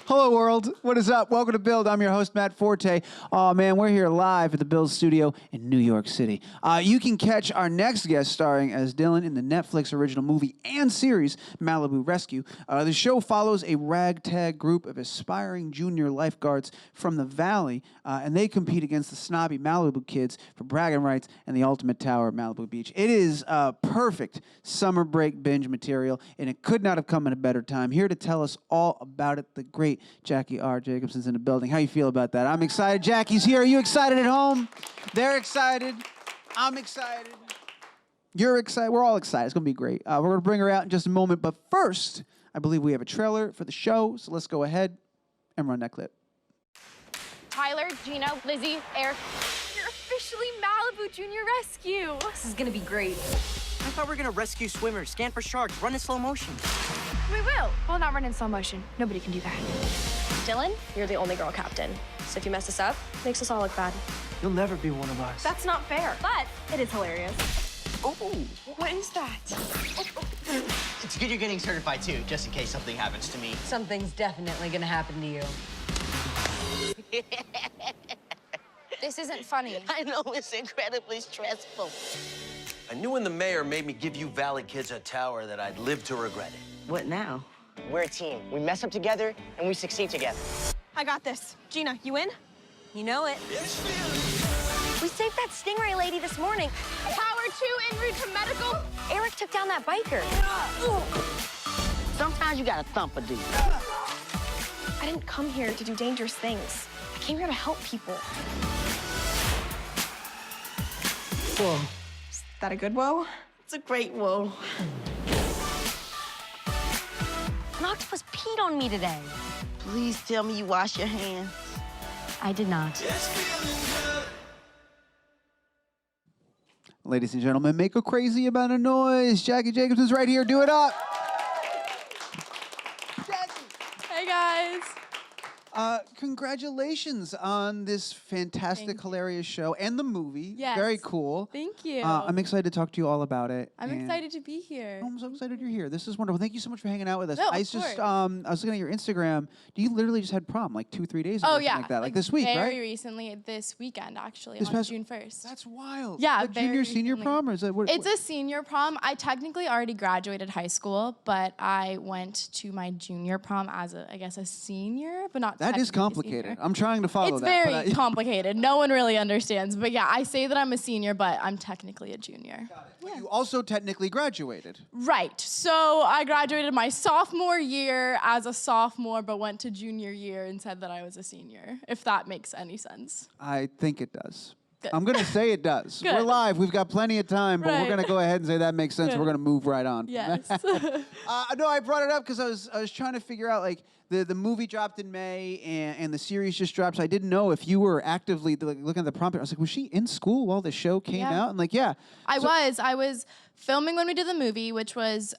Hello, world. What is up? Welcome to Build. I'm your host, Matt Forte. Oh, man, we're here live at the Build studio in New York City. You can catch our next guest starring as Dylan in the Netflix original movie and series, Malibu Rescue. The show follows a ragtag group of aspiring junior lifeguards from the Valley, and they compete against the snobby Malibu kids for bragging rights and the ultimate tower at Malibu Beach. It is perfect summer break binge material, and it could not have come at a better time. Here to tell us all about it, the great Jackie R. Jacobson's in the building. How you feel about that? I'm excited. Jackie's here. Are you excited at home? They're excited. I'm excited. You're excited. We're all excited. It's going to be great. We're going to bring her out in just a moment. But first, I believe we have a trailer for the show. So let's go ahead and run that clip. Tyler, Gina, Lizzie, Eric. You're officially Malibu Junior Rescue. This is going to be great. I thought we were going to rescue swimmers, scan for sharks, run in slow motion. We will. We'll not run in slow motion. Nobody can do that. Dylan, you're the only girl captain. So if you mess us up, it makes us all look bad. You'll never be one of us. That's not fair, but it is hilarious. Oh. What is that? It's good you're getting certified, too, just in case something happens to me. Something's definitely going to happen to you. This isn't funny. I know, it's incredibly stressful. I knew when the mayor made me give you Valley kids a tower that I'd live to regret it. What now? We're a team. We mess up together, and we succeed together. I got this. Gina, you in? You know it. We saved that stingray lady this morning. Tower 2 en route to medical. Eric took down that biker. Sometimes you gotta thump a dude. I didn't come here to do dangerous things. I came here to help people. Whoa. Is that a good whoa? It's a great whoa. An octopus peed on me today. Please tell me you wash your hands. I did not. Ladies and gentlemen, make a crazy amount of noise. Jackie Jacobson's right here. Do it up. Hey, guys. Congratulations on this fantastic, hilarious show and the movie. Yes. Very cool. Thank you. I'm excited to talk to you all about it. I'm excited to be here. I'm so excited you're here. This is wonderful. Thank you so much for hanging out with us. No, I of just, course. I was looking at your Instagram. You literally just had prom like 2-3 days ago. Oh, or something yeah. like that. Like this week, very right? recently, this weekend, actually, This on past- June 1st. That's wild. Yeah, Like junior, very senior recently. prom, or is that what? It's a senior prom. I technically already graduated high school, but I went to my junior prom as I guess a senior, but not That is technically a complicated. senior. I'm trying to follow It's that. very complicated. No one really understands. But yeah, I say that I'm a senior, but I'm technically a junior. But you also technically graduated. Right. So I graduated my sophomore year as a sophomore, but went to junior year and said that I was a senior, if that makes any sense. I think it does. Good. I'm going to say it does. Good. We're live. We've got plenty of time, but we're Right. going to go ahead and say that makes sense. Good. We're going to move right on. Yes. No, I brought it up because I was trying to figure out, like, the movie dropped in May and the series just dropped, so I didn't know if you were actively looking at the prompt. I was like, was she in school while the show came Yeah. out? And like, yeah. I was filming when we did the movie, which was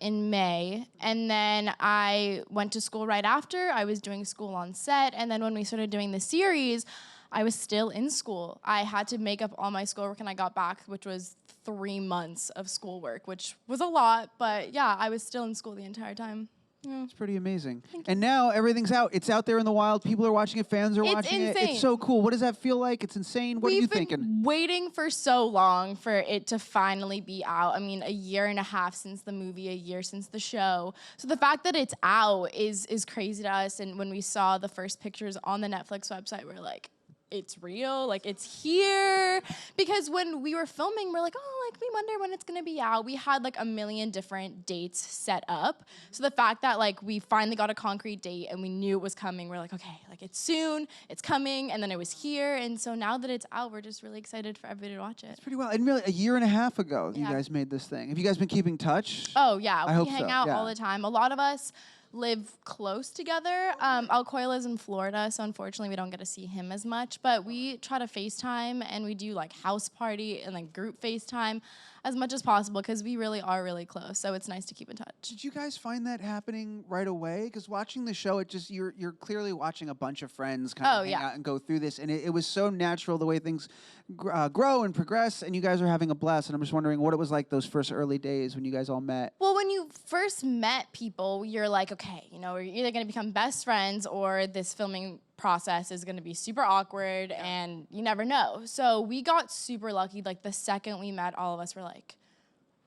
in May, and then I went to school right after. I was doing school on set, and then when we started doing the series, I was still in school. I had to make up all my schoolwork, and I got back, which was 3 months of schoolwork, which was a lot, but yeah, I was still in school the entire time. Yeah. It's pretty amazing. And now everything's out. It's out there in the wild. People are watching it. Fans are It's watching it. insane. It's so cool. What does that feel like? It's insane. What are you We've thinking? been waiting for so long for it to finally be out. I mean, 1.5 years since the movie, 1 year since the show. So the fact that it's out is crazy to us. And when we saw the first pictures on the Netflix website, we're like, it's real, like it's here. Because when we were filming, we're like, oh, like we wonder when it's gonna be out. We had like 1 million different dates set up. So the fact that like we finally got a concrete date and we knew it was coming, we're like, okay, like it's soon, it's coming, and then it was here. And so now that it's out, we're just really excited for everybody to watch it. It's pretty wild. And really, 1.5 years ago, you Yeah. guys made this thing. Have you guys been keeping touch? Oh yeah, I hope we hang so, out yeah. all the time. A lot of us live close together. Alkoya lives in Florida, so unfortunately we don't get to see him as much, but we try to FaceTime and we do like house party and like group FaceTime. as much as possible because we really are really close. So it's nice to keep in touch. Did you guys find that happening right away? Because watching the show, it just you're clearly watching a bunch of friends kind of hang out and go through this, and it was so natural the way things grow and progress, and you guys are having a blast. And I'm just wondering what it was like those first early days when you guys all met. Well, when you first met people, you're like, okay, you know, we're either going to become best friends or this filming process is going to be super awkward and you never know. So we got super lucky. Like the second we met, all of us were like,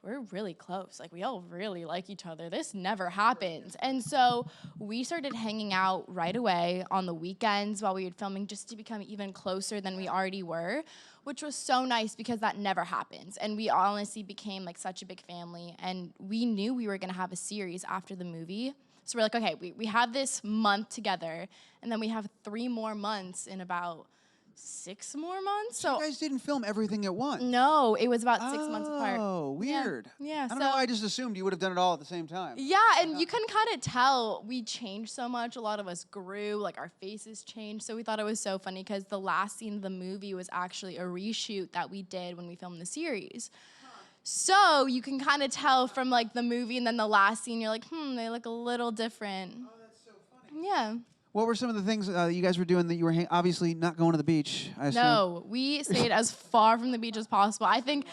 we're really close. Like we all really like each other. This never happens. And so we started hanging out right away on the weekends while we were filming just to become even closer than we already were, which was so nice because that never happens. And we honestly became like such a big family. And we knew we were going to have a series after the movie. So we're like, okay, we have this month together, and then we have 3 more months in about 6 more months. So you guys didn't film everything at once? No, it was about 6 months apart. Oh, weird. Yeah. I don't know. I just assumed you would have done it all at the same time. Yeah, and you can kind of tell we changed so much. A lot of us grew, like our faces changed. So we thought it was so funny because the last scene of the movie was actually a reshoot that we did when we filmed the series. So you can kind of tell from like the movie and then the last scene, you're like, they look a little different. Oh, that's so funny. Yeah. What were some of the things that you guys were doing that you were obviously not going to the beach, I assume? No, we stayed as far from the beach as possible. I think,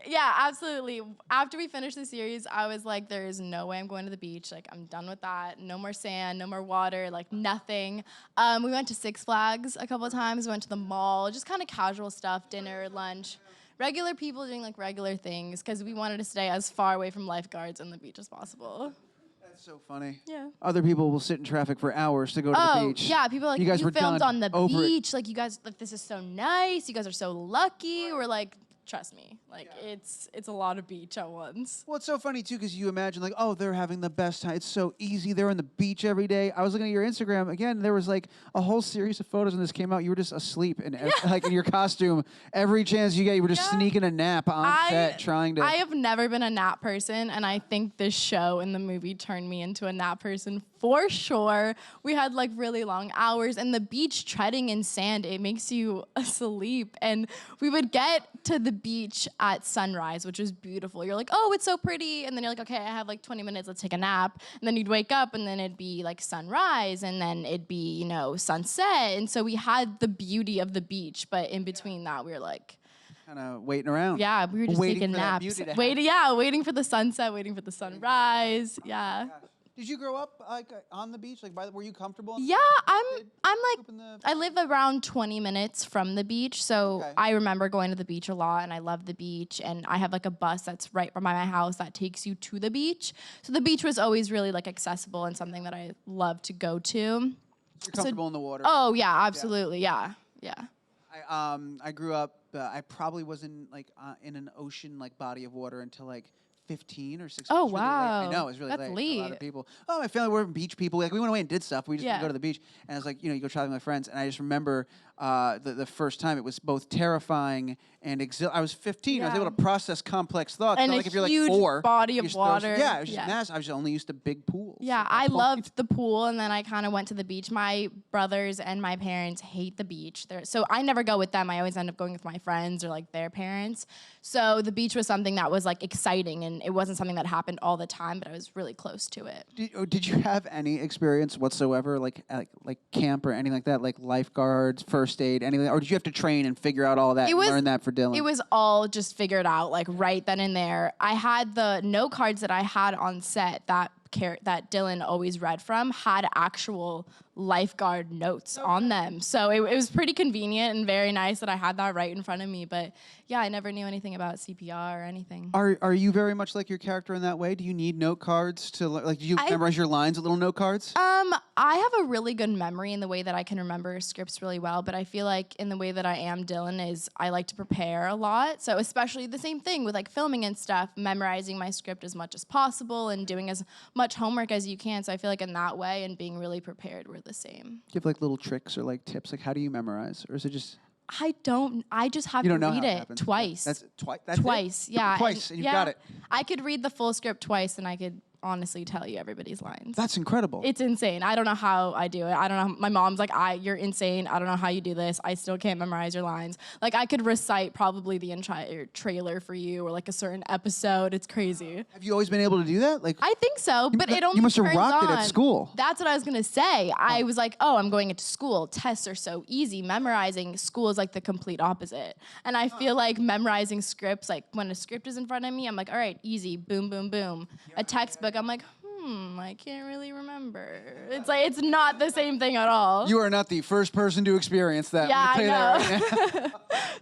yeah, absolutely. After we finished the series, I was like, there is no way I'm going to the beach. Like, I'm done with that. No more sand, no more water, like nothing. We went to Six Flags a couple of times. We went to the mall, just kind of casual stuff, dinner, lunch. Regular people doing like regular things because we wanted to stay as far away from lifeguards and the beach as possible. That's so funny. Yeah. Other people will sit in traffic for hours to go to the beach. Yeah, people are like, you guys were filmed done on the over beach. Like, you guys, like, this is so nice. You guys are so lucky. We're like, trust me, like it's a lot of beach at once. Well, it's so funny too because you imagine like, oh, they're having the best time. It's so easy. They're on the beach every day. I was looking at your Instagram again. There was like a whole series of photos when this came out. You were just asleep and like in your costume. Every chance you get, you were just sneaking a nap on set, trying to. I have never been a nap person, and I think this show and the movie turned me into a nap person for sure. We had like really long hours, and the beach treading in sand, it makes you asleep. And we would get to the beach at sunrise, which was beautiful. You're like, oh, it's so pretty. And then you're like, okay, I have like 20 minutes, let's take a nap. And then you'd wake up and then it'd be like sunrise and then it'd be, you know, sunset. And so we had the beauty of the beach, but in between that, we were like, kind of waiting around. yeah, we were just taking naps. Waiting for the sunset, waiting for the sunrise. Yeah. Did you grow up like on the beach? Like, were you comfortable? Yeah, I'm like, I live around 20 minutes from the beach, so I remember going to the beach a lot, and I love the beach, and I have like a bus that's right by my house that takes you to the beach. So the beach was always really like accessible and something that I love to go to. You're comfortable in the water. Oh yeah, absolutely, yeah. I grew up. I probably wasn't like in an ocean like body of water until like 15 or 16. Oh, really wow. late. I know, it was really That's late. A lot of people. Oh, my family were beach people. Like, we went away and did stuff. We just didn't go to the beach. And I was like, you know, you go traveling with my friends. And I just remember the first time it was both terrifying and I was 15. I was able to process complex thoughts. And not a like if you're like huge 4. body of water. Yeah, it was just massive. I was only used to big pools. Yeah, I loved the pool, and then I kind of went to the beach. My brothers and my parents hate the beach. So I never go with them. I always end up going with my friends or like their parents. So the beach was something that was like exciting, and it wasn't something that happened all the time, but I was really close to it. Did you have any experience whatsoever, like camp or anything like that, like lifeguards, first aid, anything, or did you have to train and figure out all that and learn that for Dylan? It was all just figured out like right then and there. I had the note cards that I had on set that Dylan always read from had actual lifeguard notes on them. So it was pretty convenient and very nice that I had that right in front of me. But yeah, I never knew anything about CPR or anything. Are you very much like your character in that way? Do you need note cards to like? Do you memorize your lines with little note cards? I have a really good memory in the way that I can remember scripts really well. But I feel like in the way that I am Dylan is I like to prepare a lot. So especially the same thing with like filming and stuff, memorizing my script as much as possible and doing as much homework as you can. So I feel like in that way and being really prepared, we're the same. Do you have like little tricks or like tips? Like, how do you memorize, or is it just? I just have to read it twice. That's twice. Twice, yeah. Twice, and you've got it. I could read the full script twice, and I could honestly tell you everybody's lines. That's incredible. It's insane. I don't know how I do it. I don't know. My mom's like, you're insane. I don't know how you do this. I still can't memorize your lines. Like, I could recite probably the entire trailer for you or like a certain episode. It's crazy. Have you always been able to do that? Like, I think so, but it only you must have turns rocked it at on. school. That's what I was gonna say. I was like, oh, I'm going into school. Tests are so easy. Memorizing school is like the complete opposite. And I feel like memorizing scripts, like when a script is in front of me, I'm like, all right, easy, boom, boom, boom. A textbook, I'm like, I can't really remember. It's like, it's not the same thing at all. You are not the first person to experience that. Yeah, Let me tell you I that right now.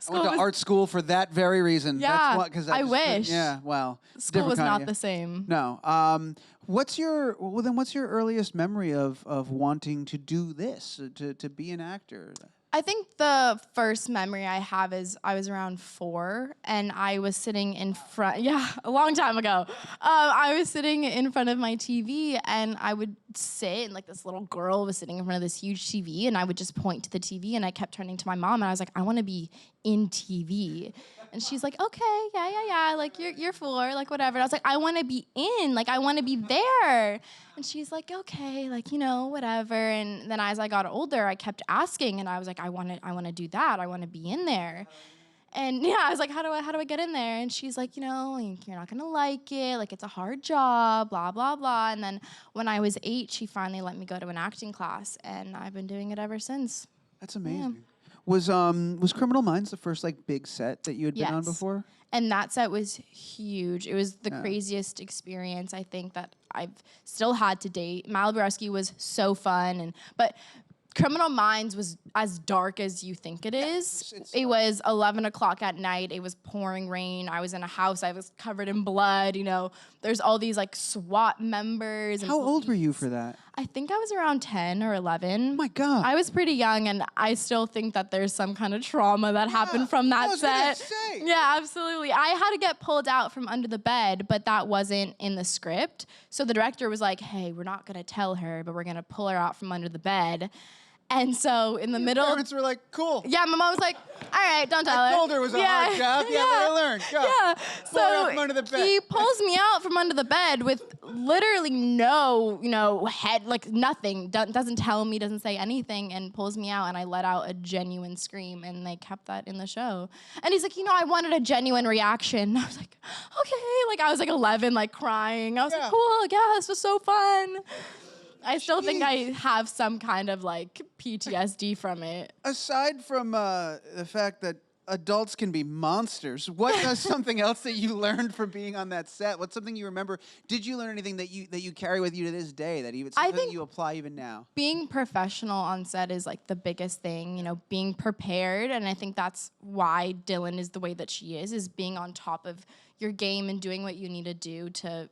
I went to was- art school for that very reason. Yeah, That's I wish. Yeah, well. School was different kind not of- the same. No. What's your earliest memory of wanting to do this, to be an actor? I think the first memory I have is I was around 4 and I was sitting in front, a long time ago. I was sitting in front of my TV and I would sit and like this little girl was sitting in front of this huge TV and I would just point to the TV and I kept turning to my mom and I was like, I want to be in TV. And she's like, okay, yeah, like you're 4, like whatever. And I was like, I want to be in, like I want to be there. And she's like, okay, like, whatever. And then as I got older, I kept asking and I was like, I want to do that. I want to be in there. And I was like, how do I get in there? And she's like, you're not gonna like it, like it's a hard job, blah, blah, blah. And then when I was 8, she finally let me go to an acting class and I've been doing it ever since. That's amazing. Yeah. Was Criminal Minds the first like big set that you had been on before? And that set was huge. It was the craziest experience I think that I've still had to date. Malibu Rescue was so fun, but Criminal Minds was as dark as you think it is. It was 11 o'clock at night. It was pouring rain. I was in a house. I was covered in blood. There's all these like SWAT members. And How old were you for that? I think I was around 10 or 11. Oh my God. I was pretty young, and I still think that there's some kind of trauma that happened from that set. Yeah, absolutely. I had to get pulled out from under the bed, but that wasn't in the script. So the director was like, hey, we're not going to tell her, but we're going to pull her out from under the bed. And so in the middle... Parents were like, cool. Yeah, my mom was like, all right, don't tell her. I told her it was a hard job. Yeah, let her learn. Go. Yeah. Pull her out from under the bed. He pulls me out from under the bed with literally no, head, like nothing. Doesn't tell me, doesn't say anything, and pulls me out, and I let out a genuine scream, and they kept that in the show. And he's like, I wanted a genuine reaction. I was like, okay. Like, I was like 11, like crying. I was like, cool, yeah, this was so fun. I still think I have some kind of like PTSD from it. Aside from the fact that adults can be monsters, what is something else that you learned from being on that set? What's something you remember? Did you learn anything that you carry with you to this day that something you apply even now? Being professional on set is like the biggest thing, being prepared. And I think that's why Dylan is the way that she is being on top of your game and doing what you need to do to,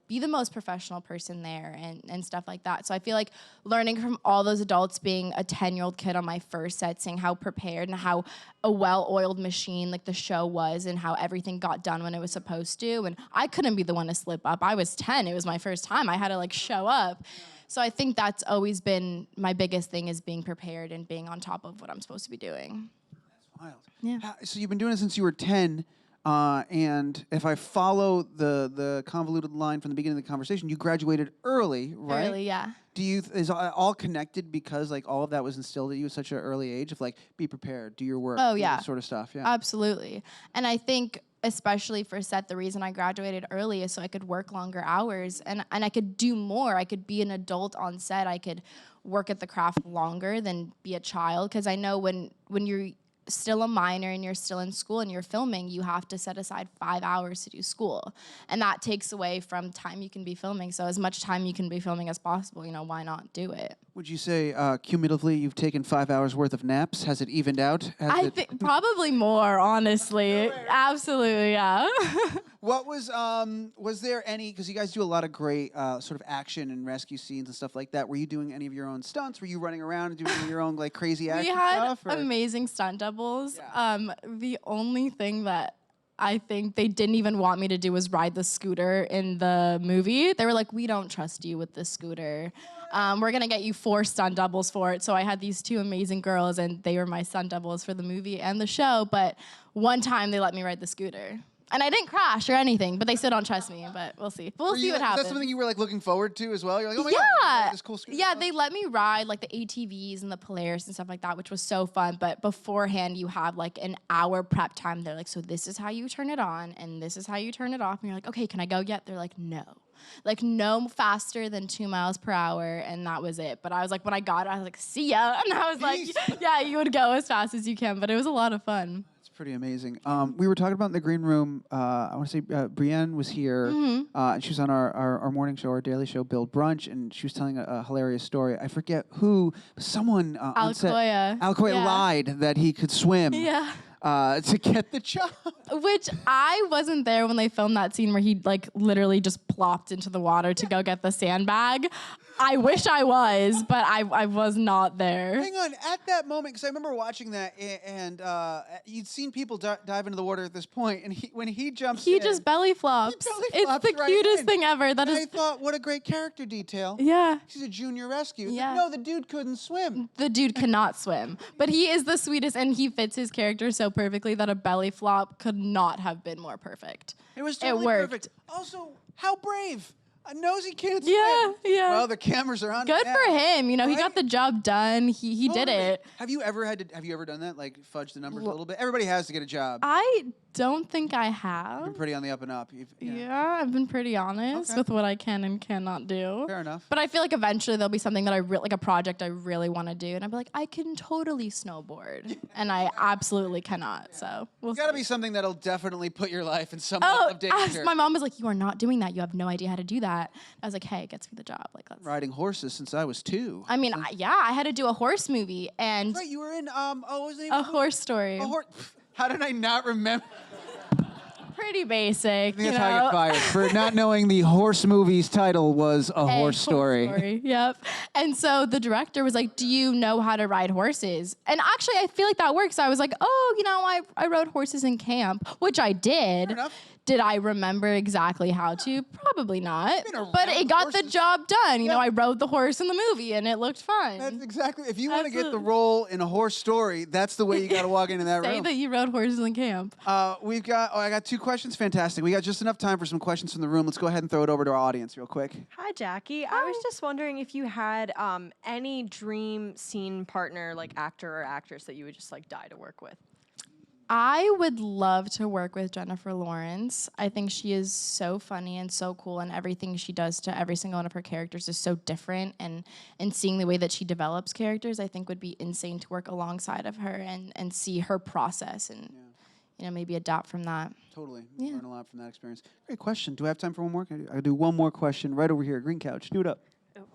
be the most professional person there and stuff like that. So I feel like learning from all those adults, being a 10-year-old kid on my first set, seeing how prepared and how a well-oiled machine like the show was and how everything got done when it was supposed to. And I couldn't be the one to slip up. I was 10. It was my first time. I had to like show up. So I think that's always been my biggest thing, is being prepared and being on top of what I'm supposed to be doing. That's wild. Yeah. So you've been doing it since you were 10. And if I follow the convoluted line from the beginning of the conversation, you graduated early, right? Early, yeah. Is it all connected because like all of that was instilled at you at such an early age of like, be prepared, do your work, do this sort of stuff? Yeah, absolutely. And I think especially for set, the reason I graduated early is so I could work longer hours and I could do more. I could be an adult on set. I could work at the craft longer than be a child, because I know when you're still a minor and you're still in school and you're filming, you have to set aside 5 hours to do school. And that takes away from time you can be filming. So as much time you can be filming as possible, why not do it? Would you say cumulatively you've taken 5 hours worth of naps? Has it evened out? I think probably more, honestly. Absolutely, yeah. What was there any, because you guys do a lot of great sort of action and rescue scenes and stuff like that. Were you doing any of your own stunts? Were you running around and doing your own like crazy action stuff? We had amazing stunt doubles. Yeah. The only thing that I think they didn't even want me to do was ride the scooter in the movie. They were like, we don't trust you with the scooter. We're going to get you 4 stunt doubles for it. So I had these 2 amazing girls, and they were my stunt doubles for the movie and the show. But one time they let me ride the scooter. And I didn't crash or anything, but they still don't trust me. But we'll see. We'll see what happens. Is that something you were like looking forward to as well? You're like, oh my yeah. God, this cool scooter. Yeah, they let me ride like the ATVs and the Polaris and stuff like that, which was so fun. But beforehand, you have like an hour prep time. They're like, so this is how you turn it on, and this is how you turn it off. And you're like, okay, can I go yet? They're like, no. Like no faster than 2 miles per hour, and that was it. But I was like, when I got it, I was like, see ya. And I was like, yeah, you would go as fast as you can, but it was a lot of fun. Pretty amazing. We were talking about in the green room. I want to say Breanna was here, and she was on our morning show, our daily show, Build Brunch, and she was telling a hilarious story. I forget who, someone on set. Alkoya lied that he could swim. Yeah. To get the job. Which I wasn't there when they filmed that scene where he like literally just plopped into the water to go get the sandbag. I wish I was, but I was not there. Hang on, at that moment, because I remember watching that, and you'd seen people dive into the water at this point, and when he jumps in, he just belly flops. It's the cutest thing ever. That is. I thought, what a great character detail. Yeah. He's a junior rescue. Yeah. No, the dude couldn't swim. The dude cannot swim, but he is the sweetest, and he fits his character so perfectly that a belly flop could not have been more perfect. It was totally perfect. Also, how brave. Knows he can't swim. Yeah. Well, the cameras are on. Good now. for him. You know, Right? he got the job done. He did it. Have you ever done that? Like fudge the numbers a little bit? Everybody has to get a job. I don't think I have. You're pretty on the up and up. Yeah, I've been pretty honest with what I can and cannot do. Fair enough. But I feel like eventually there'll be something that like a project I really want to do, and I'll be like, I can totally snowboard, and I absolutely cannot. So we'll It's got to be something that'll definitely put your life in some level of danger. My mom was like, you are not doing that. You have no idea how to do that. I was like, hey, it gets me the job. Like that's Riding horses since I was 2. I mean, I had to do a horse movie, and Right, you were in what was the name a of the horse story. movie? A horse. How did I not remember? Pretty basic. I think that's how I got fired for not knowing the horse movie's title was A Horse Story. Yep. And so the director was like, do you know how to ride horses? And actually, I feel like that works. I was like, oh, you know, I rode horses in camp, which I did. Fair enough. Did I remember exactly how to? Probably not. But it got the horses. job done. You know, I rode the horse in the movie, and it looked fine. That's exactly. If you want to get the role in A Horse Story, that's the way you got to walk into that Say room. that you rode horses in camp. I got 2 questions. Fantastic. We got just enough time for some questions from the room. Let's go ahead and throw it over to our audience real quick. Hi, Jackie. I was just wondering if you had any dream scene partner, like actor or actress, that you would just like die to work with. I would love to work with Jennifer Lawrence. I think she is so funny and so cool, and everything she does to every single one of her characters is so different. And seeing the way that she develops characters, I think would be insane to work alongside of her and see her process and you know, maybe adapt from that. Totally. Learn a lot from that experience. Great question. Do I have time for one more? I do one more question right over here. Green couch. Do it up.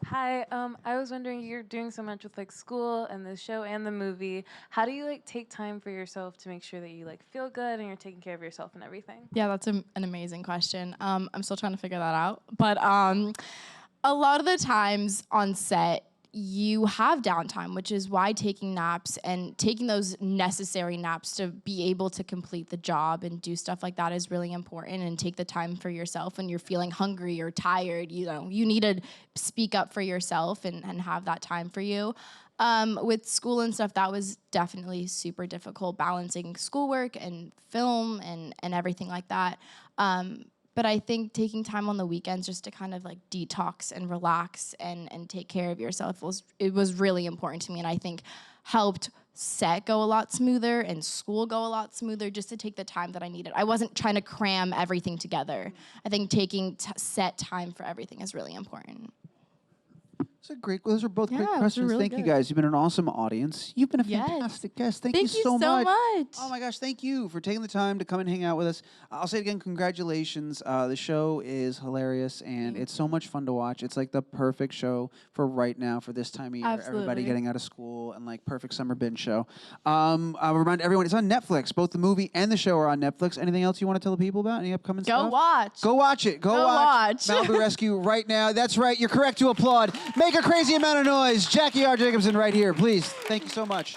Hi, I was wondering, you're doing so much with like school and the show and the movie. How do you like take time for yourself to make sure that you like feel good and you're taking care of yourself and everything? Yeah, that's an amazing question. I'm still trying to figure that out. But a lot of the times on set, you have downtime, which is why taking naps and taking those necessary naps to be able to complete the job and do stuff like that is really important. And take the time for yourself when you're feeling hungry or tired. You know, you need to speak up for yourself and have that time for you. With school and stuff, that was definitely super difficult, balancing schoolwork and film and everything like that. But I think taking time on the weekends just to kind of like detox and relax and take care of yourself was really important to me, and I think helped set go a lot smoother and school go a lot smoother, just to take the time that I needed. I wasn't trying to cram everything together. I think taking set time for everything is really important. Those are both great questions. Really thank you guys. You've been an awesome audience. You've been a fantastic guest. Thank you so much. Oh my gosh, thank you for taking the time to come and hang out with us. I'll say it again, congratulations. The show is hilarious and it's so much fun to watch. It's like the perfect show for right now, for this time of year. Absolutely. Everybody getting out of school and like perfect summer binge show. I'll remind everyone, it's on Netflix. Both the movie and the show are on Netflix. Anything else you want to tell the people about? Any upcoming stuff? Go watch it. Go watch Malibu Rescue right now. That's right. You're correct to applaud. Make a crazy amount of noise. Jackie R. Jacobson right here, please. Thank you so much.